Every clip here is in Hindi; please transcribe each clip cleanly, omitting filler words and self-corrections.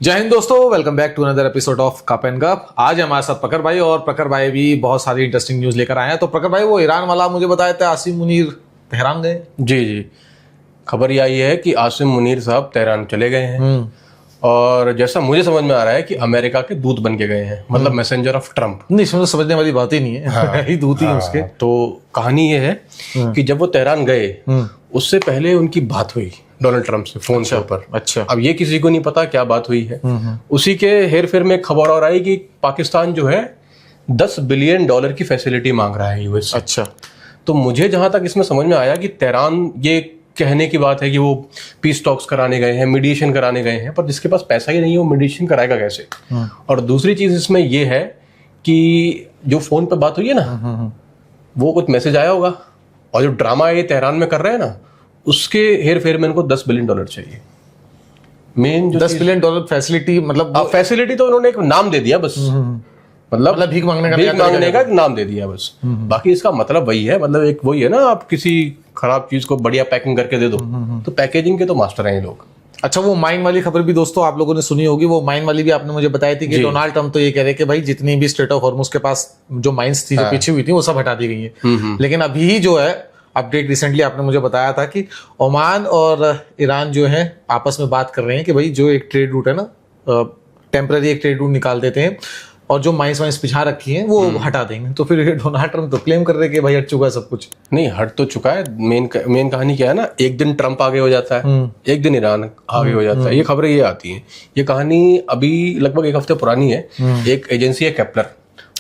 जय हिंद दोस्तों, welcome back to another episode of cup and gup. आज हमारे साथ प्रखर भाई, और प्रखर भाई भी बहुत सारी इंटरेस्टिंग न्यूज लेकर आए हैं। तो प्रखर भाई, वो ईरान वाला मुझे बताया था, आसिम मुनीर तेहरान गए। जी, खबर ये आई है कि आसिम मुनीर साहब तेहरान चले गए हैं और जैसा मुझे समझ में आ रहा है कि अमेरिका के दूत बन के गए हैं, मतलब मैसेंजर ऑफ ट्रम्प। नहीं, इसमें तो समझने वाली बात ही नहीं है। हाँ, ही दूत ही हैं उसके। तो कहानी ये है कि जब वो तेहरान गए उससे पहले उनकी बात हुई डोनाल्ड ट्रम्प से फोन के ऊपर। अच्छा। अब ये किसी को नहीं पता क्या बात हुई है। उसी के हेर फेर में खबर और आई कि पाकिस्तान जो है $10 बिलियन की फैसिलिटी मांग रहा है यूएस से। अच्छा। तो मुझे जहां तक इसमें समझ में आया कि तेहरान, ये कहने की बात है कि वो पीस टॉक्स कराने गए हैं, मीडिएशन कराने गए हैं, पर जिसके पास पैसा ही नहीं है वो मीडिएशन कराएगा कैसे। और दूसरी चीज इसमें ये है कि जो फोन पे बात हुई है ना, वो कुछ मैसेज आया होगा, और जो ड्रामा ये तेहरान में कर रहे हैं ना, उसके हेर फेर में इनको $10 बिलियन चाहिए। मेन जो $10 बिलियन फैसिलिटी, मतलब फैसिलिटी तो उन्होंने एक नाम दे दिया बस, मतलब भीख मांगने का एक नाम दे दिया बस। बाकी इसका मतलब वही है, मतलब एक वही है ना, आप किसी खराब चीज को बढ़िया पैकिंग करके दे दो, तो पैकेजिंग के तो मास्टर हैं ये लोग। अच्छा, वो माइन वाली खबर भी दोस्तों आप लोगों ने सुनी होगी। वो माइन वाली भी आपने मुझे बताई थी कि डोनाल्ड ट्रम्प तो ये कह रहे कि भाई जितनी भी स्ट्रेट ऑफ हॉर्मुज के पास जो माइंस थी, जो पीछे हुई थी, वो सब हटा दी गई है। लेकिन अभी जो है अपडेट रिसेंटली आपने मुझे बताया था कि ओमान और ईरान जो है आपस में बात कर रहे हैं कि भाई जो एक ट्रेड रूट है ना, टेम्पररी एक ट्रेड रूट निकाल देते हैं और जो माइंस पिछा रखी हैं वो हटा देंगे। तो फिर डोनाल्ड ट्रम्प तो क्लेम कर रहे हैं कि भाई हट चुका है सब कुछ। नहीं, हट तो चुका है। मेन कहानी क्या है ना, एक दिन ट्रम्प आगे हो जाता है, एक दिन ईरान आगे हो जाता है। ये खबरें ये आती हैं। ये कहानी अभी लगभग एक हफ्ते पुरानी है। एक एजेंसी है केपलर,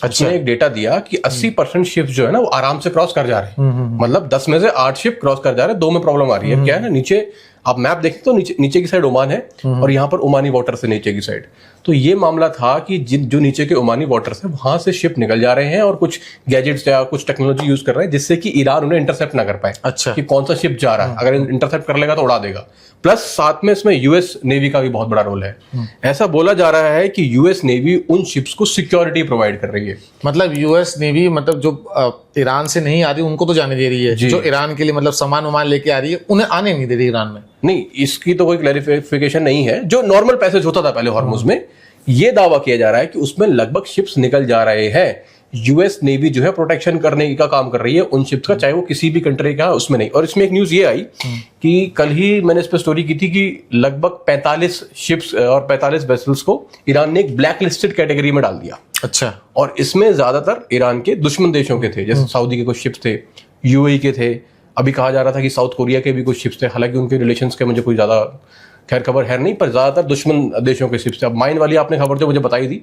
उसने एक डेटा दिया कि 80% शिप्स जो है ना वो आराम से क्रॉस कर जा रहे हैं। मतलब 10 में से 8 शिप क्रॉस कर जा रहे हैं, 2 में प्रॉब्लम आ रही है। क्या है ना, नीचे आप मैप देखें तो नीचे की साइड ओमान है और यहाँ पर ओमानी वाटर से नीचे की साइड। तो ये मामला था कि जो नीचे के ओमानी वाटर से वहां से शिप निकल जा रहे हैं और कुछ गैजेट्स या कुछ टेक्नोलॉजी यूज कर रहे हैं जिससे कि ईरान उन्हें इंटरसेप्ट ना कर पाए। अच्छा। कि कौन सा शिप जा रहा है, अगर इंटरसेप्ट कर लेगा तो उड़ा देगा। प्लस साथ में इसमें यूएस नेवी का भी बहुत बड़ा रोल है। ऐसा बोला जा रहा है कि यूएस नेवी उन शिप्स को सिक्योरिटी प्रोवाइड कर रही है। मतलब यूएस नेवी, मतलब जो ईरान से नहीं आ रही उनको तो जाने दे रही है, जो ईरान के लिए मतलब सामान वामान लेके आ रही है उन्हें आने नहीं दे रही ईरान में। नहीं, इसकी तो कोई क्लैरिफिकेशन नहीं है। जो नॉर्मल पैसेज होता था पहले हॉर्मुज में, ये दावा किया जा रहा है कि उसमें लगभग शिप्स निकल जा रहे हैं। यूएस नेवी जो है प्रोटेक्शन करने का काम कर रही है उन शिप्स का, चाहे वो किसी भी कंट्री का, उसमें नहीं। और इसमें एक न्यूज ये आई कि कल ही मैंने इस पर स्टोरी की थी कि लगभग 45 शिप्स और 45 वेसल्स को ईरान ने एक ब्लैक लिस्टेड कैटेगरी में डाल दिया। अच्छा। और इसमें ज्यादातर ईरान के दुश्मन देशों के थे, जैसे सऊदी के कुछ शिप्स थे, यूएई के थे, अभी कहा जा रहा था कि साउथ कोरिया के भी कुछ शिप्स थे। हालांकि उनके रिलेशंस के मुझे कोई ज्यादा खैर खबर है नहीं, पर ज्यादातर दुश्मन देशों के शिप्स थे। अब माइन वाली आपने खबर जो मुझे बताई थी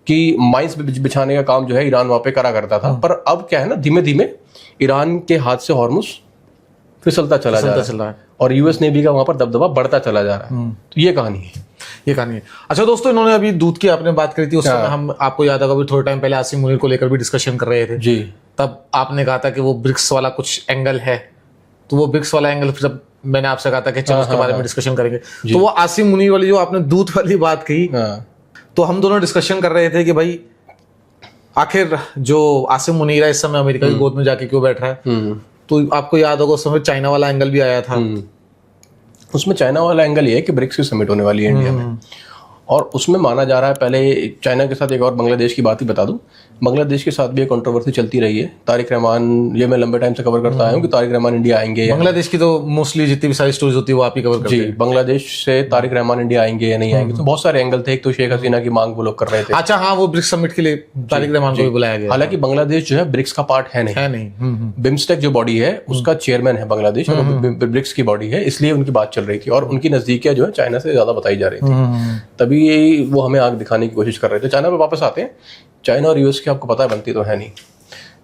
कि माइंस बिछाने का काम जो है ईरान वहां पे करा करता था, पर अब क्या है ना, धीमे धीमे ईरान के हाथ से हॉर्मुज फिसलता चला जा रहा है और यूएस नेवी का वहां पर दबदबा बढ़ता चला जा रहा है। तो ये कहानी है। अच्छा दोस्तों, इन्होंने अभी दूध की आपने बात करी थी, उस समय हम, आपको याद होगा, थोड़े टाइम पहले आसिम मुनीर को लेकर भी डिस्कशन कर रहे थे जी। तब आपने कहा था कि वो ब्रिक्स वाला कुछ एंगल है, तो वो ब्रिक्स वाला एंगल जब मैंने आपसे कहा था कि चलो उसके बारे में डिस्कशन करेंगे, तो वो आसिम मुनीर वाली जो आपने दूध वाली बात कही, तो हम दोनों डिस्कशन कर रहे थे कि भाई आखिर जो आसिम मुनीर है इस समय अमेरिका की गोद में जाके क्यों बैठ रहा है। तो आपको याद होगा उस समय चाइना वाला एंगल भी आया था। उसमें चाइना वाला एंगल ये है कि ब्रिक्स की समिट होने वाली है इंडिया में, और उसमें माना जा रहा है, पहले चाइना के साथ एक और बांग्लादेश की बात ही बता दूं, बांग्लादेश के साथ भी एक कंट्रोवर्सी चलती रही है। तारिक रहमान, ये मैं लंबे टाइम से कवर करता आया हूं कि तारिक रहमान इंडिया आएंगे। बांग्लादेश की तो मोस्टली जितनी भी सारी स्टोरीज होती है वो आप ही कवर करते हैं। जी, बांग्लादेश से तारिक रहमान इंडिया आएंगे या नहीं आएंगे, तो बहुत सारे एंगल थे। एक तो शेख हसीना की मांग वो लोग कर रहे थे। अच्छा, हाँ, वो ब्रिक्स समिट के लिए तारिक रहमान को भी बुलाया गया। हालांकि बांग्लादेश जो है ब्रिक्स का पार्ट है नहीं। बिम्स्टेक जो बॉडी है उसका चेयरमैन है बांग्लादेश, और ब्रिक्स की बॉडी है, इसलिए उनकी बात चल रही थी और उनकी नजदीकियां जो है चाइना से ज्यादा बताई जा रही थी। तभी वो हमें आग दिखाने की कोशिश कर रहे थे। चाइना पे वापस आते हैं। चाइना और यूएस की आपको पता है बनती तो है नहीं।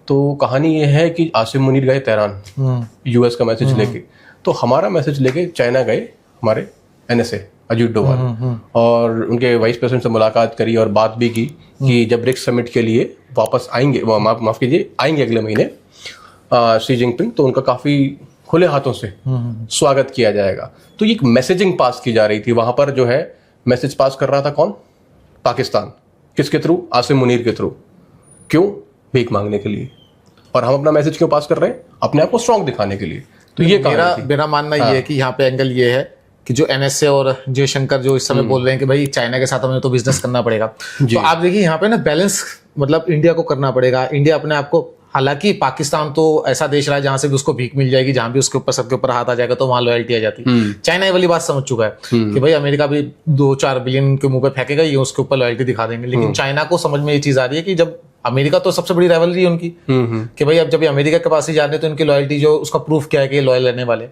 तो कहानी ये है कि आसिम मुनीर गए तेहरान यूएस का मैसेज लेके, तो हमारा मैसेज लेके चाइना गए हमारे एनएसए अजीत डोभाल, और उनके वाइस प्रेसिडेंट से मुलाकात करी और बात भी की कि जब ब्रिक्स समिट के लिए वापस आएंगे, माफ कीजिए, आएंगे अगले महीने शी जिनपिंग, तो उनका काफी खुले हाथों से स्वागत किया जाएगा। तो ये एक मैसेजिंग पास की जा रही थी वहां पर। जो है मैसेज पास कर रहा था कौन? पाकिस्तान। किसके थ्रू? आसिम मुनीर के थ्रू। क्यों? भीख मांगने के लिए। और हम अपना मैसेज क्यों पास कर रहे हैं? अपने आप को स्ट्रांग दिखाने के लिए। तो ये मेरा मानना ये है कि यहाँ पे एंगल ये है कि जो NSA और जयशंकर जो इस समय बोल रहे हैं कि भाई चाइना के साथ हमें तो बिजनेस करना पड़ेगा, तो आप देखिए यहाँ पे ना बैलेंस मतलब इंडिया को करना पड़ेगा। इंडिया अपने आप को, हालांकि पाकिस्तान तो ऐसा देश रहा है जहां से भी उसको भीख मिल जाएगी, जहां भी उसके ऊपर सबके ऊपर हाथ आ जाएगा तो वहां लॉयल्टी आ जाती है। चाइना ये वाली बात समझ चुका है कि भाई अमेरिका भी 2-4 बिलियन के मुंह पे फेंकेगा, ये उसके ऊपर लॉयल्टी दिखा देंगे। लेकिन चाइना को समझ में ये चीज आ रही है कि जब अमेरिका तो सबसे बड़ी राइवलरी है उनकी, कि भाई अब जब ये अमेरिका के पास ही जा रहे हैं तो इनकी लॉयल्टी जो उसका प्रूफ क्या है कि ये लॉयल रहने वाले।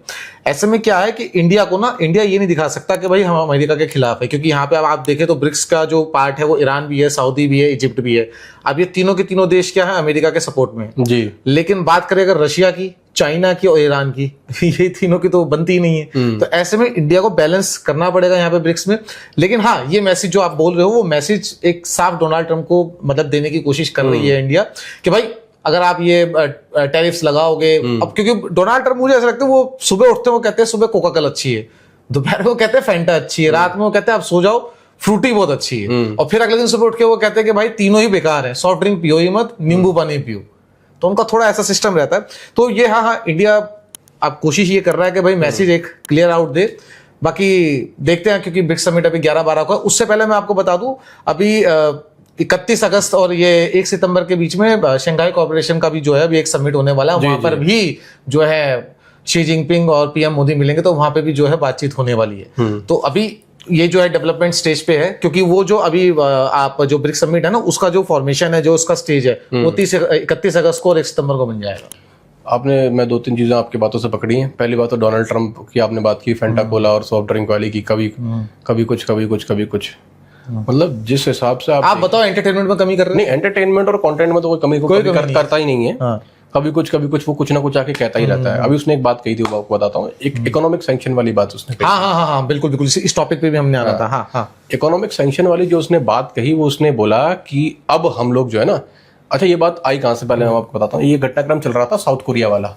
ऐसे में क्या है कि इंडिया को ना, इंडिया ये नहीं दिखा सकता कि भाई हम अमेरिका के खिलाफ है, क्योंकि यहाँ पे अब आप देखें तो ब्रिक्स का जो पार्ट है वो ईरान भी है, सऊदी भी है, इजिप्ट भी है। अब ये तीनों के तीनों देश क्या है, अमेरिका के सपोर्ट में जी। लेकिन बात करें अगर रशिया की, चाइना की और ईरान की, ये तीनों की तो बनती ही नहीं है। तो ऐसे में इंडिया को बैलेंस करना पड़ेगा यहाँ पे ब्रिक्स में। लेकिन हाँ, ये मैसेज जो आप बोल रहे हो वो मैसेज एक साफ डोनाल्ड ट्रंप को मतलब देने की कोशिश कर रही है इंडिया, कि भाई अगर आप ये टैरिफ्स लगाओगे, अब क्योंकि डोनाल्ड ट्रंप मुझे ऐसा लगता है वो सुबह उठते हैं वो कहते हैं सुबह कोका कोला अच्छी है, दोपहर को कहते हैं फैंटा अच्छी है, रात में वो कहते हैं आप सो जाओ फ्रूटी बहुत अच्छी है, और फिर अगले दिन सुबह उठ के वो कहते हैं कि भाई तीनों ही बेकार है, सॉफ्ट ड्रिंक पियो ही मत, नींबू पानी पियो। तो उनका थोड़ा ऐसा सिस्टम रहता है। तो ये हाँ इंडिया अब कोशिश ये कर रहा है कि भाई मैसेज एक क्लियर आउट दे। बाकी देखते हैं, क्योंकि ब्रिक्स समिट अभी 11-12 को है। उससे पहले मैं आपको बता दूं अभी 31 अगस्त और ये 1 सितंबर के बीच में शंघाई कोऑपरेशन का भी जो है अभी एक समिट होने वाला है। वहां पर भी जो है शी जिनपिंग और PM मोदी मिलेंगे, तो वहां पे भी जो है बातचीत होने वाली है। तो अभी ये जो है डेवलपमेंट स्टेज पे है, क्योंकि वो जो अभी आप जो ब्रिक्स समिट है ना उसका जो फॉर्मेशन है, जो उसका स्टेज है वो 31 अगस्त को और 1 सितंबर को बन जाएगा। मैं 2-3 चीजें आपकी बातों से पकड़ी हैं। पहली बात तो डोनाल्ड ट्रंप की आपने बात की, फेंटा कोला और सॉफ्ट ड्रिंक वाली की, कभी कुछ मतलब जिस हिसाब से आप बताओ एंटरटेनमेंट में कमी कर रहे हैं? नहीं, एंटरटेनमेंट और कंटेंट में तो कोई कमी करता ही नहीं है। कभी कुछ वो कुछ ना कुछ आके कहता ही रहता है। अभी उसने एक बात कही थी, वो आपको बताता हूँ, एक इकोनॉमिक सैंक्शन वाली बात उसने कही। हाँ, बिल्कुल इस टॉपिक पे भी हमने आना था। हाँ, इकोनॉमिक सैंक्शन वाली जो उसने बात कही, वो उसने बोला कि अब हम लोग जो है ना, अच्छा ये बात आई कहां से, पहले मैं आपको बताता हूँ। ये घटनाक्रम चल रहा था साउथ कोरिया वाला।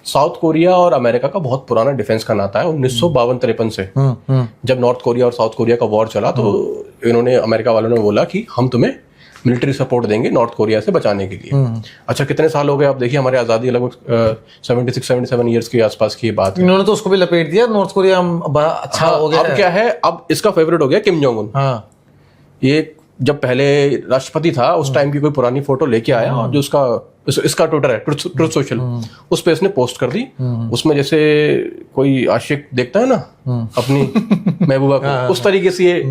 साउथ कोरिया और अमेरिका का बहुत पुराना डिफेंस का नाता है, 1952-53 से। जब नॉर्थ कोरिया और साउथ कोरिया का वॉर चला तो इन्होंने, अमेरिका वालों ने बोला कि हम तुम्हें मिलिट्री सपोर्ट देंगे नॉर्थ कोरिया से बचाने के लिए। अच्छा कितने साल हो गए, आप देखिए हमारी आजादी लगभग 76-77 ईयर्स के आसपास की बात है। इन्होंने तो उसको भी लपेट दिया, नॉर्थ कोरिया अच्छा हो गया। अब क्या है, अब इसका फेवरेट हो गया किम जोंग उन। ये जब पहले राष्ट्रपति था उस टाइम की कोई पुरानी फोटो लेके आया, और जो इसका ट्विटर है, ट्रुथ सोशल, उस पे इसने पोस्ट कर दी। उसमें जैसे कोई आशिक देखता है ना अपनी महबूबा को, उस तरीके से ये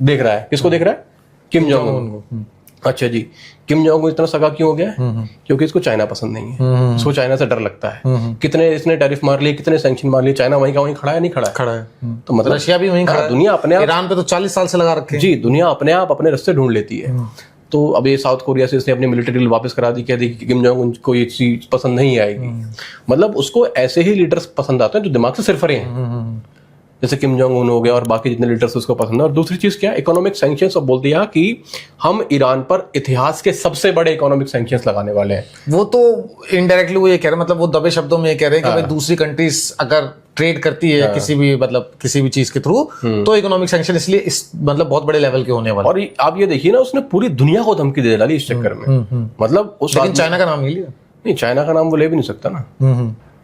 देख रहा है। किसको देख रहा है? किम जोंग उन को। अच्छा जी, किम जोंग उन इतना सगा क्यों हो गया है? क्योंकि इसको चाइना पसंद नहीं है, इसको चाइना से डर लगता है। कितने इसने टैरिफ मार लिए, कितने सैंक्शन मार लिए, चाइना वहीं का वहीं खड़ा है, नहीं खड़ा है। तो मतलब रशिया भी वहीं खड़ा है, दुनिया अपने आप, ईरान पे तो 40 साल से लगा रखे जी, दुनिया अपने आप अपने रास्ते ढूंढ लेती है। तो अब ये साउथ कोरिया से इसने अपनी मिलिट्री वापस करा दी, कह दी कि किम जोंग उनको ये चीज पसंद नहीं आएगी। मतलब उसको ऐसे ही लीडर्स पसंद आते हैं जो दिमाग से सिरफरे हैं, जैसे किम जोंग उन हो गया और बाकी जितने लीडर्स उसको पसंद है। और दूसरी चीज क्या है, इकोनॉमिक सैंक्शंस। अब बोल दिया कि हम ईरान पर इतिहास के सबसे बड़े इकोनॉमिक सैंक्शंस लगाने वाले हैं। वो तो इनडायरेक्टली वो ये कह रहे हैं, मतलब वो दबे शब्दों में ये कह रहे हैं कि भाई दूसरी कंट्रीज अगर ट्रेड करती है किसी भी चीज के थ्रू, तो इकोनॉमिक सैंक्शन इसलिए इस मतलब बहुत बड़े लेवल के होने वाले। और आप ये देखिए ना, उसने पूरी दुनिया को धमकी दे डाली इस चक्कर में। मतलब लेकिन चाइना का नाम नहीं लिया। नहीं, चाइना का नाम वो ले भी नहीं सकता ना,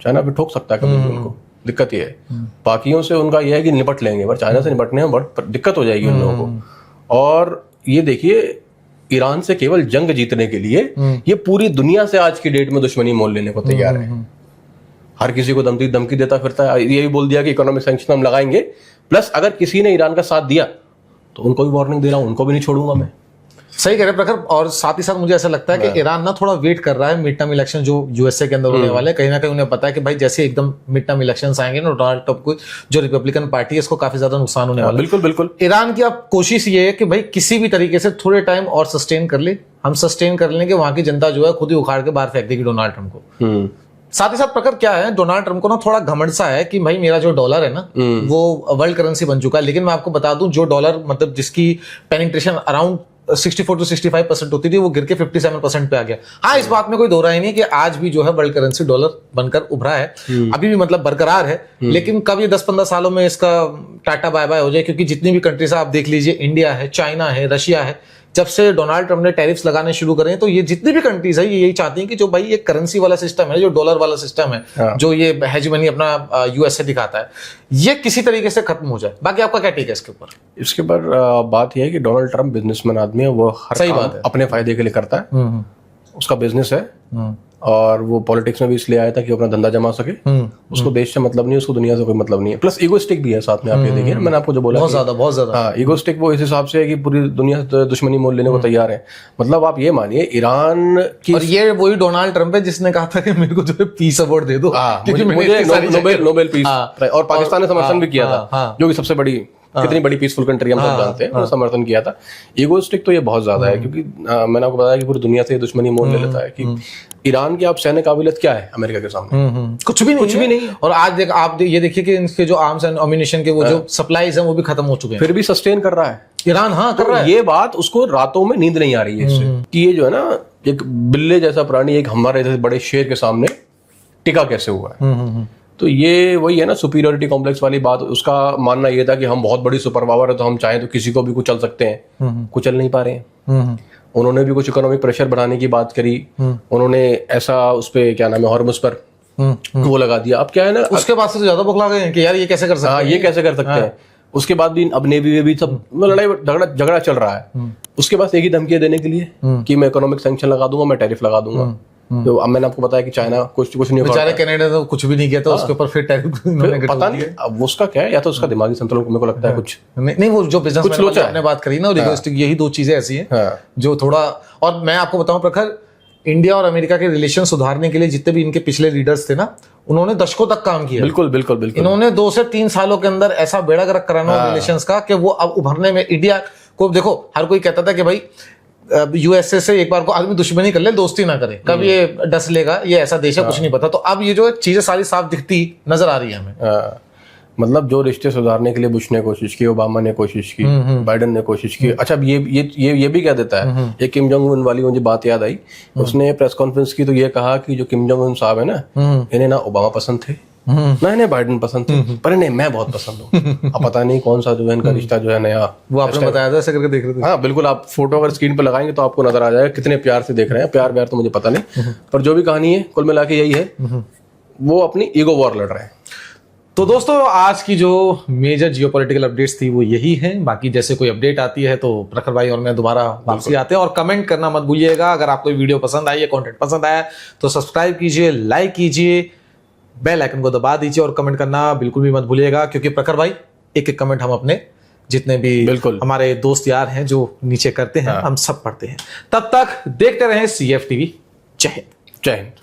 चाइना भी ठोक सकता है कभी उनको। दिक्कत ये है, बाकियों से उनका ये है कि निपट लेंगे, पर चाइना से निपटने में बड़ी दिक्कत हो जाएगी उन लोगों को। और ये देखिए, ईरान से केवल जंग जीतने के लिए ये पूरी दुनिया से आज की डेट में दुश्मनी मोल लेने को तैयार है। हर किसी को धमकी देता फिरता है। ये भी बोल दिया कि इकोनॉमिक सैंक्शन हम लगाएंगे, प्लस अगर किसी ने ईरान का साथ दिया तो उनको भी वार्निंग दे रहा हूं, उनको भी नहीं छोड़ूंगा मैं। सही कह रहे प्रखर। और साथ ही साथ मुझे ऐसा लगता है कि ईरान ना थोड़ा वेट कर रहा है मिड टर्म इलेक्शन जो यूएसए के अंदर होने वाले हैं। कहीं ना कहीं उन्हें पता है कि भाई जैसे एकदम मिड टर्म इलेक्शंस आएंगे ना, डोनाल्ड ट्रंप को जो रिपब्लिकन पार्टी है इसको काफी ज्यादा नुकसान होने वाला है। बिल्कुल बिल्कुल। ईरान की अब कोशिश ये है कि भाई किसी भी तरीके से थोड़े टाइम और सस्टेन कर ले, हम सस्टेन कर लेंगे, वहां की जनता जो है खुद ही उखाड़ के बाहर फेंक देगी डोनाल्ड ट्रंप को। साथ ही साथ प्रखर क्या है, डोनाल्ड ट्रंप को ना थोड़ा घमंड सा है कि भाई मेरा जो डॉलर है ना वो वर्ल्ड करेंसी बन चुका है। लेकिन मैं आपको बता दूं, जो डॉलर मतलब जिसकी पेनिट्रेशन अराउंड 64 to 65% होती थी, वो गिर के 57% पे आ गया। हाँ, इस बात में कोई दो राय नहीं कि आज भी जो है वर्ल्ड करेंसी डॉलर बनकर उभरा है, अभी भी मतलब बरकरार है। लेकिन कब ये 10-15 सालों में इसका टाटा बाय बाय हो जाए, क्योंकि जितनी भी कंट्रीज आप देख लीजिए, इंडिया है, चाइना है, रशिया है, जब से डोनाल्ड ट्रम्प ने टैरिफ्स लगाने शुरू करे तो ये जितनी भी कंट्रीज है ये यही चाहती हैं कि जो भाई ये करेंसी वाला सिस्टम है, जो डॉलर वाला सिस्टम है, जो ये हेजेमनी अपना यूएस से दिखाता है, ये किसी तरीके से खत्म हो जाए। बाकी आपका क्या टेक है इसके ऊपर? इसके ऊपर बात यह है कि डोनाल्ड ट्रम्प बिजनेसमैन आदमी है, वो हर काम अपने फायदे के लिए करता है। उसका बिजनेस है और वो पॉलिटिक्स में भी इसलिए आया था कि अपना धंधा जमा सके। उसको देश से मतलब नहीं, उसको दुनिया से कोई मतलब नहीं है। प्लस ईगोस्टिक भी है साथ में, आप ये देखिए, मैंने आपको जो बोला बहुत ज्यादा हाँ, ईगोस्टिक वो इस हिसाब से है कि पूरी दुनिया से दुश्मनी मोल लेने को तैयार है। मतलब आप ये मानिए ईरान की, और ये वही डोनाल्ड ट्रम्प है जिसने कहा था कि मेरे को जो है पीस अवार्ड दे दो, मुझे नोबेल पीस, और पाकिस्तान ने समर्थन भी किया था, जो कि सबसे बड़ी कितनी बड़ी पीसफुल कंट्री हम सब जानते हैं, उन्होंने समर्थन किया था। ईगोस्टिक तो ये बहुत ज्यादा है, क्योंकि मैंने आपको बताया कि पूरी दुनिया से दुश्मनी मोल ले लेता है कि ईरान की आप सैन्य काबिलियत क्या है अमेरिका के सामने? कुछ भी नहीं। और आज आप ये देखिए कि इनके जो आर्म्स एंड एम्यूनिशन के वो जो सप्लाईज हैं वो भी खत्म हो चुके हैं, फिर भी सस्टेन कर रहा है ईरान। हाँ, कर रहा है। ये बात उसको रातों में नींद नहीं आ रही है इससे, कि ये जो है ना, एक बिल्ले जैसा प्राणी एक हमारे जैसे बड़े शेर के सामने टिका कैसे हुआ है। तो ये वही है ना, सुपीरियरिटी कॉम्प्लेक्स वाली बात। उसका मानना ये था कि हम बहुत बड़ी सुपर पावर है, तो हम चाहें तो किसी को भी कुचल सकते हैं। कुचल नहीं पा रहे हैं। उन्होंने भी कुछ इकोनॉमिक प्रेशर बढ़ाने की बात करी। उन्होंने ऐसा उस पे क्या नाम है, हॉर्मुज पर वो लगा दिया। अब क्या है ना, उसके बाद से तो ज्यादा बौखला गए हैं कि यार ये कैसे कर सकते हैं, ये कैसे कर सकते हैं। उसके बाद भी अब नेवी में भी सब लड़ाई झगड़ा चल रहा है। उसके पास एक ही धमकी देने के लिए कि मैं इकोनॉमिक सैंक्शन लगा दूंगा, मैं टैरिफ लगा दूंगा। तो अब मैंने आपको बताया कि चाइना कुछ नहीं, बेचारे कनाडा तो कुछ भी नहीं किया था, उसके ऊपर फिर टैरिफ पता नहीं अब उसका क्या है, या तो उसका दिमागी संतुलन मेरे को लगता है कुछ नहीं। वो जो बिजनेस आपने बात करी ना, यही दो चीजें ऐसी हैं जो थोड़ा। और मैं आपको बताऊं प्रखर, इंडिया और अमेरिका के रिलेशन सुधारने के लिए जितने भी इनके पिछले लीडर्स थे ना, उन्होंने दशकों तक काम किया। बिल्कुल। इन्होंने 2 से 3 सालों के अंदर ऐसा बेड़ा गर्क कराना रिलेशंस का कि वो अब उभरने में इंडिया को, देखो हर कोई कहता था कि भाई यूएसए से एक बार को आदमी दुश्मनी कर ले, दोस्ती ना करे, कब ये डस लेगा, ये ऐसा देश है, कुछ नहीं पता। तो अब ये जो चीजें सारी साफ दिखती नजर आ रही है हमें। मतलब जो रिश्ते सुधारने के लिए बुश ने कोशिश की, ओबामा ने कोशिश की, बाइडेन ने कोशिश की। अच्छा, ये भी कह देता है, ये किम जोंग उन वाली मुझे बात याद आई। उसने प्रेस कॉन्फ्रेंस की तो ये कहा कि जो किम जोंग उन साहब है ना, इन्हें ना ओबामा पसंद थे, ना इन्हें बाइडेन पसंद थे, पर इन्हें मैं बहुत पसंद हूँ। अब पता नहीं कौन सा जो है इनका रिश्ता जो है नया, वो आपने बताया था ऐसे करके देख रहे थे। हाँ बिल्कुल, आप फोटो अगर स्क्रीन पे लगाएंगे तो आपको नजर आ जाएगा कितने प्यार से देख रहे हैं। प्यार तो मुझे पता नहीं, पर जो भी कहानी है कुल मिला के यही है, वो अपनी ईगो वॉर लड़ रहे हैं। तो दोस्तों, आज की जो मेजर जियोपॉलिटिकल अपडेट्स थी वो यही है। बाकी जैसे कोई अपडेट आती है तो प्रखर भाई और मैं दोबारा वापसी आते हैं। और कमेंट करना मत भूलिएगा। अगर आपको वीडियो पसंद आई है, कंटेंट पसंद आया तो सब्सक्राइब कीजिए, लाइक कीजिए, बेल आइकन को दबा दीजिए और कमेंट करना बिल्कुल भी मत भूलिएगा, क्योंकि प्रखर भाई एक कमेंट हम अपने जितने भी हमारे दोस्त यार हैं जो नीचे करते हैं, हम सब पढ़ते हैं। तब तक देखते रहें CF TV। जय हिंद। जय हिंद।